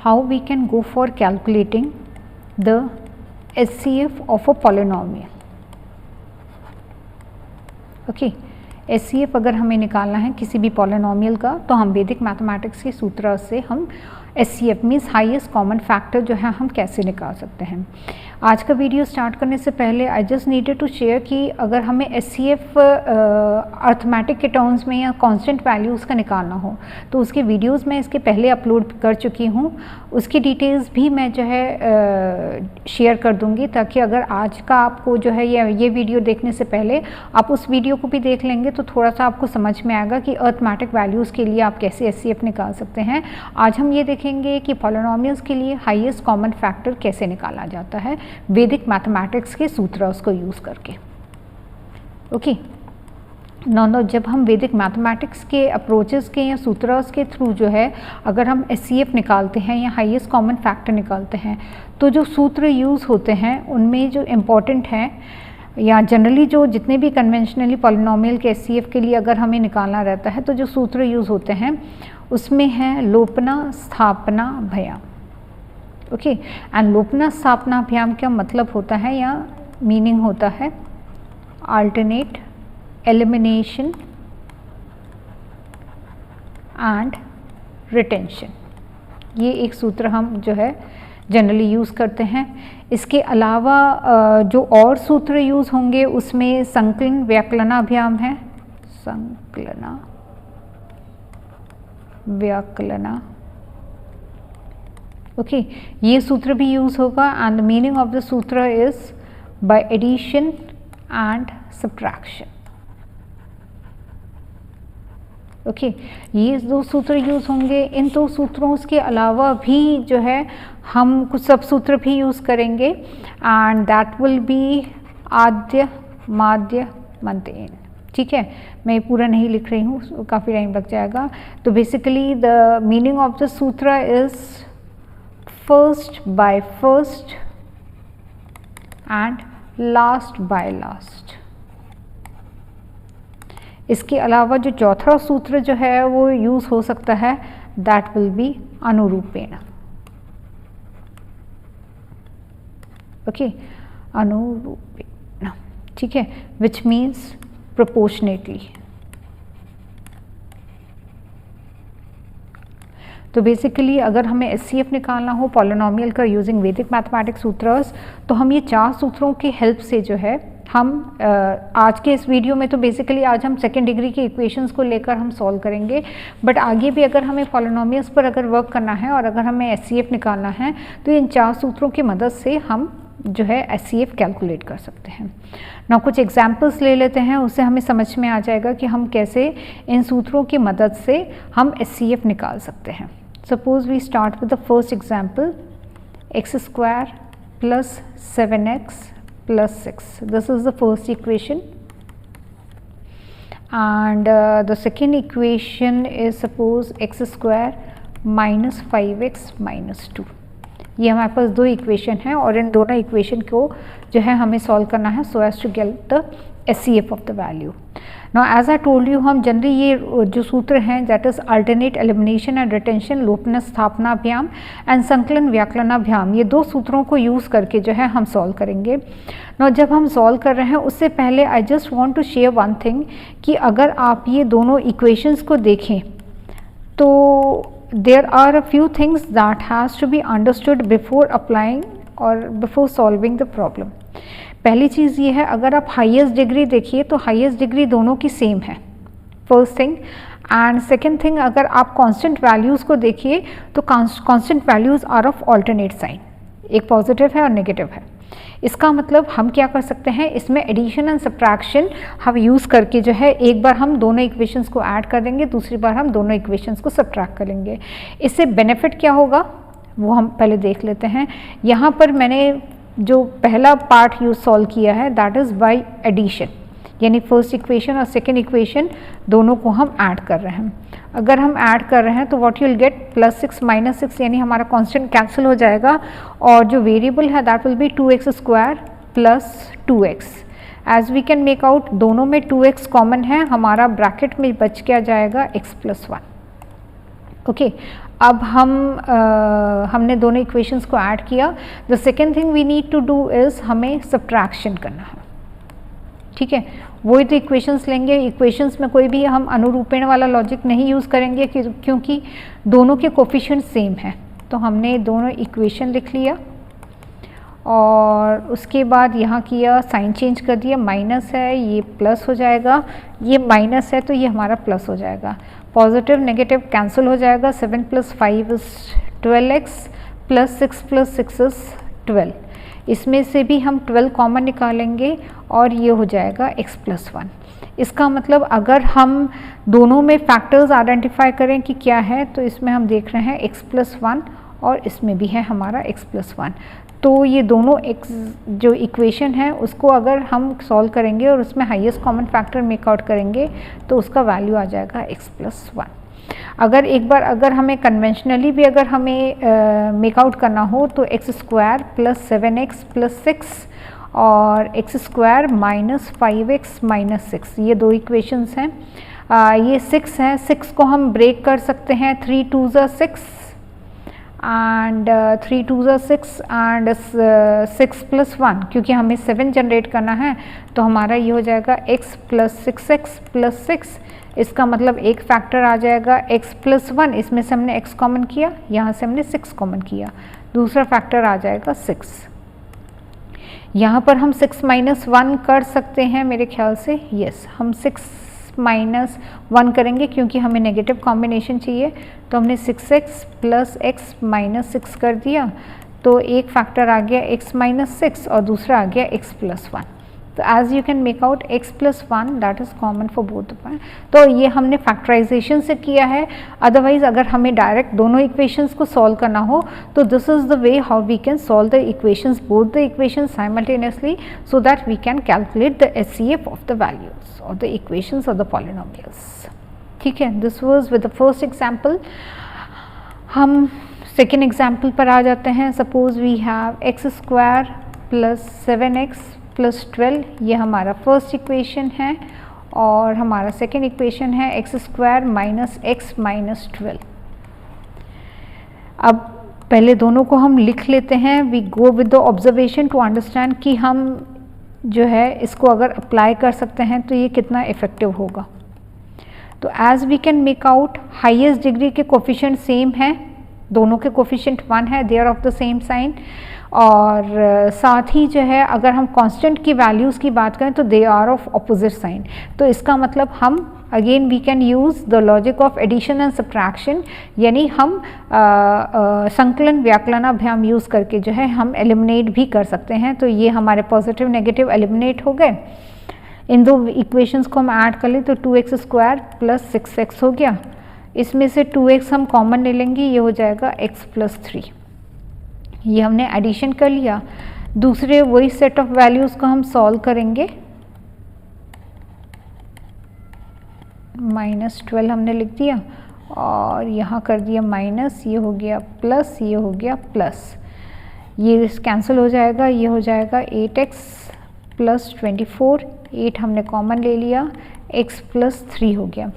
how we can go for calculating the HCF of a polynomial. Okay, HCF अगर हमें निकालना है किसी भी पॉलिनोमियल का तो हम वैदिक मैथमेटिक्स के सूत्र से हम HCF means highest common factor जो है हम कैसे निकाल सकते हैं। आज का वीडियो स्टार्ट करने से पहले I just needed to share कि अगर हमें HCF अर्थमेटिक के टर्म्स में या कांस्टेंट वैल्यूज़ का निकालना हो तो उसके वीडियोस मैं इसके पहले अपलोड कर चुकी हूँ, उसकी डिटेल्स भी मैं जो है शेयर कर दूँगी, ताकि अगर आज का आपको जो है ये वीडियो देखने से पहले आप उस वीडियो को भी देख लेंगे तो थोड़ा सा आपको समझ में आएगा कि अर्थमेटिक वैल्यूज़ के लिए आप कैसे HCF निकाल सकते हैं। आज हम ये देखेंगे कि पॉलिनोमियल्स के लिए हाईएस्ट कॉमन फैक्टर कैसे निकाला जाता है वैदिक मैथमेटिक्स के सूत्र को यूज़ करके। ओके, नो जब हम वैदिक मैथमेटिक्स के अप्रोचेस के या सूत्रस के थ्रू जो है अगर हम HCF निकालते हैं या हाईएस्ट कॉमन फैक्टर निकालते हैं तो जो सूत्र यूज़ होते हैं उनमें जो इम्पॉर्टेंट हैं या जनरली जो जितने भी कन्वेंशनली पॉलिनोमियल के HCF के लिए अगर हमें निकालना रहता है तो जो सूत्र यूज़ होते हैं उसमें है लोपना स्थापना भयाम। ओके, एंड लोपना स्थापना भयाम का मतलब होता है या मीनिंग होता है अल्टरनेट एलिमिनेशन एंड रिटेंशन। ये एक सूत्र हम जो है जनरली यूज़ करते हैं। इसके अलावा जो और सूत्र यूज़ होंगे उसमें संकलन व्याकलनाभ्याम है, संकलना व्याकलना। ओके, ये सूत्र भी यूज़ होगा and the meaning of the sutra is by addition and subtraction. Okay, ये दो सूत्र यूज़ होंगे। इन दो सूत्रों के अलावा भी जो है हम कुछ सब सूत्र भी यूज़ करेंगे एंड दैट विल बी आद्य माध्य मध्येन। ठीक है, मैं पूरा नहीं लिख रही हूँ, काफ़ी टाइम लग जाएगा। तो basically the meaning of the sutra is first by first and last by last. इसके अलावा जो चौथा सूत्र जो है वो यूज़ हो सकता है दैट विल बी अनुरूपेण। ओके, अनुरूपेण, ठीक है, विच मीन्स प्रोपोर्शनेटली। तो बेसिकली अगर हमें HCF निकालना हो पॉलिनोमियल का यूजिंग वैदिक मैथमेटिक्स सूत्रस तो हम ये चार सूत्रों की हेल्प से जो है हम आज के इस वीडियो में तो बेसिकली आज हम सेकेंड डिग्री के इक्वेशंस को लेकर हम सॉल्व करेंगे, बट आगे भी अगर हमें पॉलिनोमियल्स पर अगर वर्क करना है और अगर हमें HCF निकालना है तो इन चार सूत्रों की मदद से हम जो है HCF कैलकुलेट कर सकते हैं। ना कुछ एग्जाम्पल्स ले लेते हैं, उससे हमें समझ में आ जाएगा कि हम कैसे इन सूत्रों की मदद से हम HCF निकाल सकते हैं। Suppose we start with the first example, x² + 7x + 6. This is the first equation and the second equation is suppose x² - 5x - 2. ये हमारे पास दो इक्वेशन हैं और इन दोनों इक्वेशन को जो है हमें सॉल्व करना है so as to get the HCF of the value. Now as I told you, हम जनरली ये जो सूत्र हैं that is alternate elimination and retention, लोपन स्थापनाभ्याम एंड संकलन व्याकलनाभ्याम, ये दो सूत्रों को यूज़ करके जो है हम सॉल्व करेंगे। नाउ जब हम सॉल्व कर रहे हैं उससे पहले I just want to share one thing कि अगर आप ये दोनों इक्वेशंस को देखें तो there are a few things that has to be understood before applying or before solving the problem. पहली चीज़ ये है, अगर आप हाईएस्ट डिग्री देखिए तो हाईएस्ट डिग्री दोनों की सेम है, first thing. And second thing, अगर आप कांस्टेंट वैल्यूज़ को देखिए तो constant values are of alternate sign, एक पॉजिटिव है और नेगेटिव है। इसका मतलब हम क्या कर सकते हैं, इसमें एडिशन एंड सब्ट्रैक्शन हम यूज़ करके जो है एक बार हम दोनों इक्वेशंस को ऐड कर देंगे, दूसरी बार हम दोनों इक्वेशंस को सब्ट्रैक्ट करेंगे। इससे बेनिफिट क्या होगा वो हम पहले देख लेते हैं। यहाँ पर मैंने जो पहला पार्ट यूज सॉल्व किया है दैट इज़ बाय एडिशन, यानी फर्स्ट इक्वेशन और सेकेंड इक्वेशन दोनों को हम ऐड कर रहे हैं। अगर हम ऐड कर रहे हैं तो व्हाट यू विल गेट +6 - 6, यानी हमारा कांस्टेंट कैंसिल हो जाएगा और जो वेरिएबल है that will be 2x² + 2x। As we can make out दोनों में 2x कॉमन है, हमारा ब्रैकेट में बच क्या जाएगा x + 1। ओके, अब हमने दोनों इक्वेशंस को ऐड किया। The second thing we need to do is हमें सब्ट्रैक्शन करना है, ठीक है। वही तो इक्वेशंस लेंगे, इक्वेशंस में कोई भी हम अनुरूपण वाला लॉजिक नहीं यूज़ करेंगे क्योंकि दोनों के कोफिशिएंट सेम है। तो हमने दोनों इक्वेशन लिख लिया और उसके बाद यहाँ किया, साइन चेंज कर दिया, माइनस है ये प्लस हो जाएगा, ये माइनस है तो ये हमारा प्लस हो जाएगा, पॉजिटिव नेगेटिव कैंसिल हो जाएगा। 7 + 5 = 12x + 6 + 6 = 12। इसमें से भी हम 12 कॉमन निकालेंगे और ये हो जाएगा x + 1। इसका मतलब अगर हम दोनों में फैक्टर्स आइडेंटिफाई करें कि क्या है, तो इसमें हम देख रहे हैं x + 1 और इसमें भी है हमारा x + 1। तो ये दोनों जो इक्वेशन है उसको अगर हम सॉल्व करेंगे और उसमें highest common factor make out करेंगे तो उसका वैल्यू आ जाएगा x + 1। अगर हमें कन्वेंशनली भी अगर हमें मेक आउट करना हो तो x² + 7x + 6 और x² - 5x - 6, ये दो इक्वेशंस हैं। ये 6 है, 6 को हम ब्रेक कर सकते हैं, 3 × 2 = 6 एंड 3 × 2 = 6 एंड 6 + 1, क्योंकि हमें 7 जनरेट करना है तो हमारा ये हो जाएगा x + 6x + 6। इसका मतलब एक फैक्टर आ जाएगा x + 1, इसमें से हमने x कॉमन किया, यहाँ से हमने 6 कॉमन किया, दूसरा फैक्टर आ जाएगा 6। यहाँ पर हम 6 - 1 कर सकते हैं मेरे ख्याल से, यस हम 6 - 1 करेंगे क्योंकि हमें नेगेटिव कॉम्बिनेशन चाहिए। तो हमने 6x + x - 6 कर दिया, तो एक फैक्टर आ गया x - 6 और दूसरा आ गया x + 1। तो as you can make out x + 1 that is common for both the point. तो ये हमने फैक्टराइजेशन से किया है। अदरवाइज अगर हमें डायरेक्ट दोनों इक्वेशंस को सॉल्व करना हो तो this is the way how we can solve the equations, both the equations simultaneously, so that we can calculate the HCF of the values और the equations of the polynomials. ठीक है, this was with the first example. हम second example पर आ जाते हैं। Suppose we have x² + 7x + 12, ये हमारा फर्स्ट इक्वेशन है और हमारा सेकेंड इक्वेशन है x² - x - 12। अब पहले दोनों को हम लिख लेते हैं। We go with the observation to understand कि हम जो है इसको अगर अप्लाई कर सकते हैं तो ये कितना इफ़ेक्टिव होगा। तो as we can make out, highest degree के कोफिशिएंट सेम है, दोनों के कोफिशिएंट 1 है, they are of the same sign. और साथ ही जो है अगर हम कांस्टेंट की वैल्यूज़ की बात करें तो they are of opposite sign. तो इसका मतलब हम again we can use the logic of addition and subtraction, यानी हम संकलन व्याकलनाभ्याम यूज़ करके जो है हम एलिमिनेट भी कर सकते हैं। तो ये हमारे पॉजिटिव नेगेटिव एलिमिनेट हो गए। इन दो इक्वेशंस को हम ऐड कर लें तो 2x² + 6x हो गया। इसमें से 2x हम कॉमन ले लेंगे, ये हो जाएगा x + 3। ये हमने एडिशन कर लिया। दूसरे वही सेट ऑफ वैल्यूज़ को हम सॉल्व करेंगे। -12 हमने लिख दिया और यहाँ कर दिया माइनस, ये हो गया प्लस, ये हो गया प्लस, ये कैंसिल हो जाएगा, ये हो जाएगा 8x + 24, 8 हमने कॉमन ले लिया, x + 3 हो गया।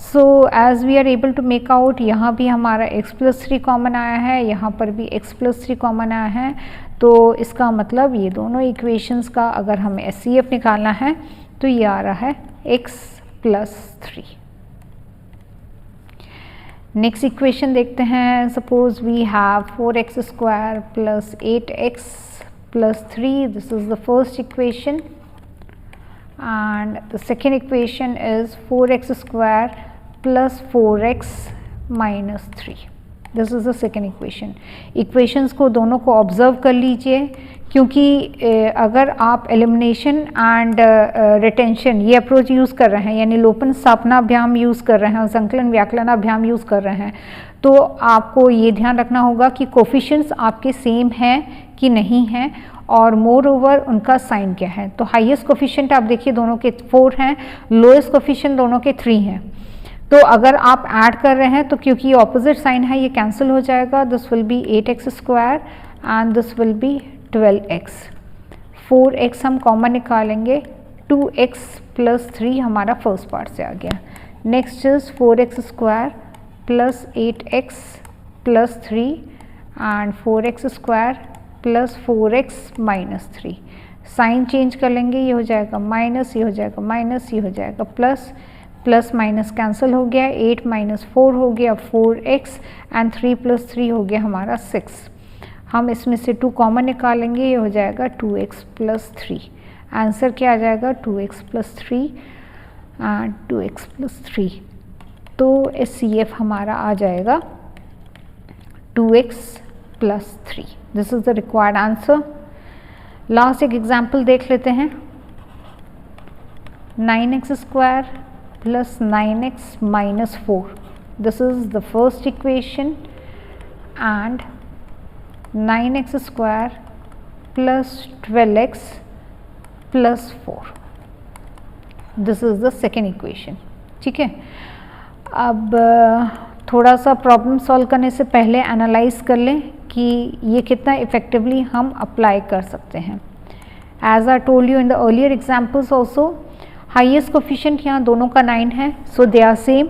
So as we are able to make out, यहाँ भी हमारा x + 3 कॉमन आया है, यहाँ पर भी x + 3 कॉमन आया है। तो इसका मतलब ये दोनों इक्वेशंस का अगर हमें HCF निकालना है तो ये आ रहा है x + 3। नेक्स्ट इक्वेशन देखते हैं। Suppose we have 4x² + 8x + 3, this is the first equation, and the second equation is 4x² + 4x - 3. This is the second equation. Equations को दोनों को ऑब्जर्व कर लीजिए, क्योंकि अगर आप एलिमिनेशन एंड रिटेंशन ये अप्रोच यूज़ कर रहे हैं, यानी लोपन स्थापनाभ्याम यूज़ कर रहे हैं और संकलन व्याकलनाभ्याम यूज़ कर रहे हैं, तो आपको ये ध्यान रखना होगा कि कोफिशिएंट्स आपके सेम हैं कि नहीं हैं और मोर ओवर उनका साइन क्या है। तो हाईएस्ट कोफिशिएंट आप देखिए दोनों के 4 हैं, लोएस्ट कोफिशिएंट दोनों के 3 हैं। तो अगर आप ऐड कर रहे हैं तो क्योंकि ये ऑपोजिट साइन है ये कैंसिल हो जाएगा। This will be 8x² and this will be 12x। 4x हम कॉमन निकालेंगे, 2x + 3 हमारा फर्स्ट पार्ट से आ गया। Next is 4x² + 8x plus 3 and 4x square plus 4x minus 3। Sign change कर लेंगे, ये हो जाएगा माइनस, ये हो जाएगा माइनस, ये हो जाएगा प्लस, प्लस माइनस कैंसिल हो गया, 8 माइनस 4 हो गया 4x एंड 3 प्लस 3 हो गया हमारा 6। हम इसमें से 2 कॉमन निकालेंगे, ये हो जाएगा 2x प्लस 3। आंसर क्या आ जाएगा 2x plus 3 and 2x plus 3। तो HCF हमारा आ जाएगा 2x plus 3। This is the required answer. Last एक एग्जाम्पल देख लेते हैं। 9x square plus 9x minus 4, this is the first equation, and 9x square plus 12x plus 4, this is the second equation. ठीक है, अब थोड़ा सा प्रॉब्लम सॉल्व करने से पहले एनालाइज कर लें कि ये कितना इफेक्टिवली हम अप्लाई कर सकते हैं। As I told you in the earlier examples also, highest coefficient यहाँ दोनों का 9 है, सो दे आर सेम।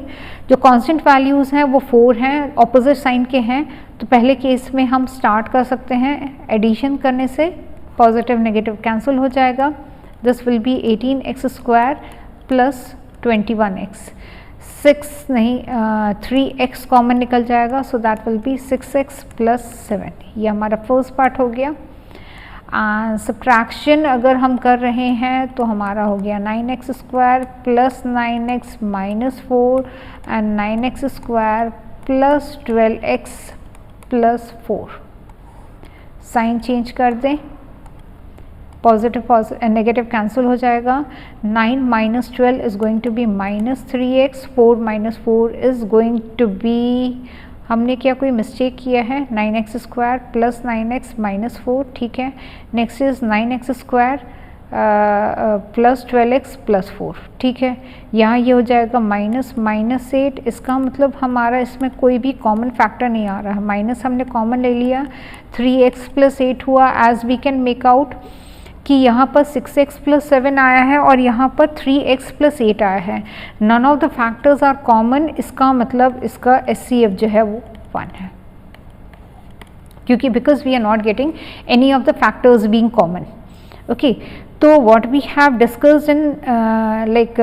जो कांस्टेंट वैल्यूज़ हैं वो 4 हैं, ऑपोजिट साइन के हैं। तो पहले केस में हम स्टार्ट कर सकते हैं एडिशन करने से, पॉजिटिव नेगेटिव कैंसिल हो जाएगा। This will be 18x square plus 21x, 6 नहीं 3x कॉमन निकल जाएगा, so that will B 6x plus 7। ये हमारा फर्स्ट पार्ट हो गया। सब्ट्रैक्शन अगर हम कर रहे हैं तो हमारा हो गया 9x square plus 9x minus 4 and 9x square plus 12x plus 4। Sign change कर दें, पॉजिटिव नेगेटिव कैंसिल हो जाएगा। 9 minus 12 is going to be minus 3x, 4 minus 4 is going to be, हमने क्या कोई मिस्टेक किया है, 9x square plus 9x minus 4। ठीक है, next is 9x square plus 12x plus 4। ठीक है, यहाँ ये हो जाएगा माइनस माइनस 8। इसका मतलब हमारा इसमें कोई भी कॉमन फैक्टर नहीं आ रहा है, माइनस हमने कॉमन ले लिया, 3x प्लस 8 हुआ। As we can make out कि यहाँ पर 6x प्लस 7 आया है और यहाँ पर 3x प्लस 8 आया है। None of the factors are common, इसका मतलब इसका HCF जो है वो 1 है, क्योंकि because we are not getting any of the factors being common. Okay, तो what we have discussed in like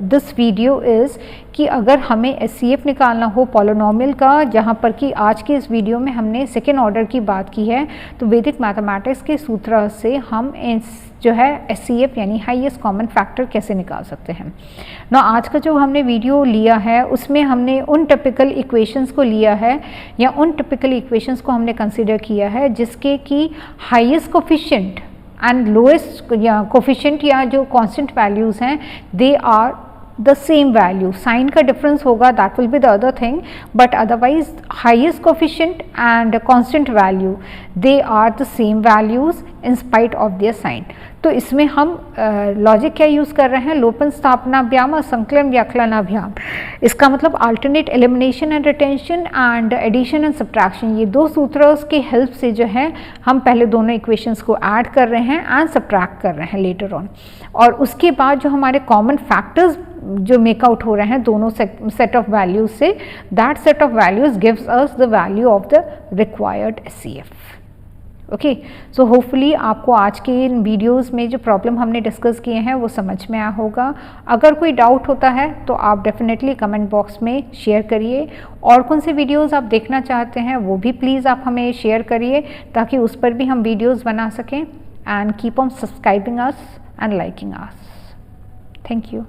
this video is कि अगर हमें HCF निकालना हो पॉलिनोमियल का, जहाँ पर कि आज के इस वीडियो में हमने सेकेंड ऑर्डर की बात की है, तो वैदिक मैथमेटिक्स के सूत्र से हम जो है HCF यानी हाईएस्ट कॉमन फैक्टर कैसे निकाल सकते हैं ना। आज का जो हमने वीडियो लिया है उसमें हमने उन टिपिकल इक्वेशंस को लिया है या उन टिपिकल इक्वेशंस को हमने कंसिडर किया है जिसके कि हाईएस्ट कोफिशिएंट एंड लोएस्ट या कोफिशिएंट या जो कांस्टेंट वैल्यूज़ हैं they are the same value. Sign का डिफरेंस होगा, that will be the other thing, but otherwise highest coefficient and constant value they are the same values in spite of their sign. तो इसमें हम logic क्या use कर रहे हैं, लोपन स्थापनाभ्याम और संकलन व्याकलनाभ्याम। इसका मतलब alternate elimination and retention and addition and subtraction, ये दो सूत्रों की हेल्प से जो है हम पहले दोनों इक्वेशंस को ऐड कर रहे हैं एंड सब्ट्रैक्ट कर रहे हैं लेटर ऑन, और उसके बाद जो हमारे कॉमन फैक्टर्स जो मेकआउट हो रहे हैं दोनों सेट ऑफ वैल्यूज से, that set of values gives us the value of the required HCF। Okay, so hopefully आपको आज के इन वीडियोस में जो प्रॉब्लम हमने डिस्कस किए हैं वो समझ में आया होगा। अगर कोई डाउट होता है तो आप डेफिनेटली कमेंट बॉक्स में शेयर करिए, और कौन से वीडियोस आप देखना चाहते हैं वो भी प्लीज़ आप हमें शेयर करिए ताकि उस पर भी हम वीडियोस बना सकें। And keep on subscribing us and liking us. Thank you.